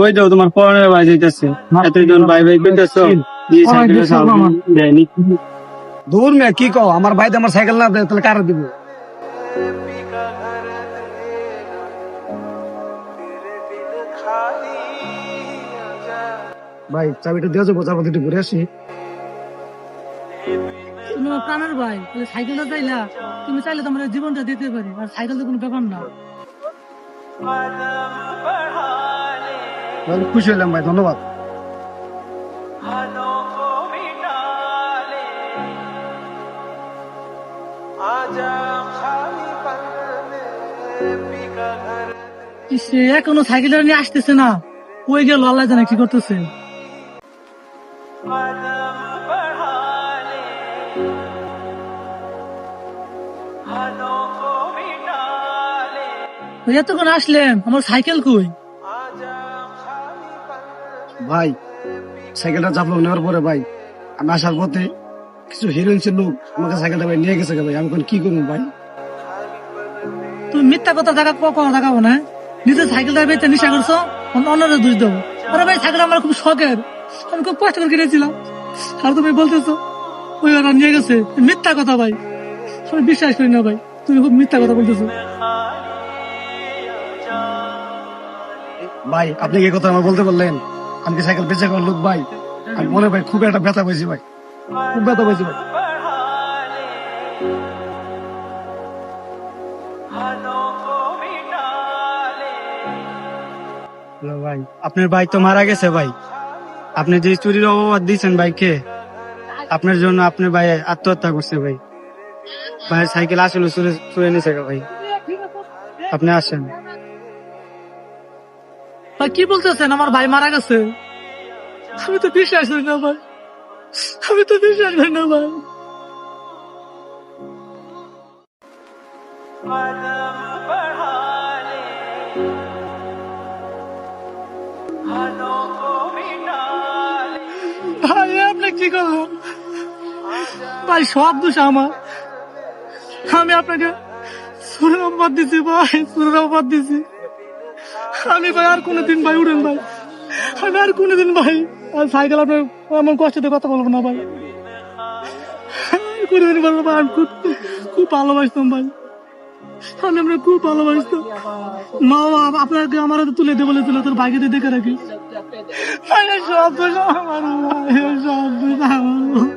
ওই তো তোমার পড়ানোর ভাই যাইতেছে, এতজন ভাই ভাই করতেছো, দিয়ে সাইকেলে দেয়নি। দূর মেয়ে কি কও, আমার ভাই তো আমার সাইকেল না দেয় তাহলে কারো দিব? ভাই চাবিটা দিয়ে যাবো, চাবো একটু ঘুরে আসি। তুমি আমার প্রাণের ভাই, তাহলে সাইকেলটা চাইলা, তুমি চাইলে তোমার জীবনটা দিতে পারি, আর সাইকেল তো কোনো ব্যাপার না। ভাই, খুশি হলাম ভাই, ধন্যবাদ। সে এখনো সাইকেলটা নিয়ে আসতেছে না, ওই গেল, আল্লাহ জানে কি করতেছে। ওই এতক্ষণ আসলেন, আমার সাইকেল কই? ভাই সাইকেলটা চাপলো নেওয়ার পরে ভাই আমি আসার পথে কিছু হিরোইন ছিল, আমাকে সাইকেলটা ভাই নিয়ে গেছে ভাই, আমি এখন কি করবো ভাই? তুমি মিথ্যা কথা দেখা কখনো দেখাবো না, নিজের সাইকেলটা বেচে নেশা করছো, অন্যরা দোষ দেবো। আরে ভাই সাইকেল আমার খুব শখের, আমি খুব কষ্ট করে কিনেছিলাম, আর তুমি বলতেছো ওই ওরা নিয়ে গেছে। মিথ্যা কথা ভাই, আমি বিশ্বাস করি না ভাই, তুমি খুব মিথ্যা কথা বলতেছো। ভাই আপনি কি কথা আমার বলতে বললেন? আমি কি সাইকেল বেঁচে করার লোক ভাই? আমি মনে ভাই খুব একটা ব্যথা পাইছি ভাই, খুব ব্যথা পাইছি ভাই। হ্যালো ভাই, আপনার ভাই তো মারা গেছে ভাই। আপনি যে চুরির অপবাদ দিয়েছেন ভাইকে, আপনার জন্য আপনার ভাই আত্মহত্যা করছে ভাই। ভাইয়ের সাইকেল আসলে চুরে নিছে ভাই। আপনি আসেন। ভাই কি বলতেছেন, আমার ভাই মারা গেছে? আমি তো বিশ্বাস করি না ভাই, আমি তো বিশ্বাস করি না ভাই। ভাই আপনি কি করবেন ভাই, সব দোষ আমার। আমি আপনাকে সুরের অপবাদ দিছি ভাই, সুরের অপবাদ দিছি। আমি ভাই আর কোনোদিন ভাই উঠেন ভাই, আমি আর কোনোদিন ভাই আর সাইকেল আপনার এমন কষ্টে কথা বলবো না ভাই, আর কোনোদিন বলবো ভাই। আমি খুব খুব ভালোবাসতাম ভাই, আমি আমরা খুব ভালোবাসতাম। মা বাবা আপনাকে আমার হাতে তুলে দিয়ে বলেছিল তোর ভাইকে দিয়ে দেখে রাখিস। ভাই এই সব দোষ আমার ভাই, এই সব দোষ আমার।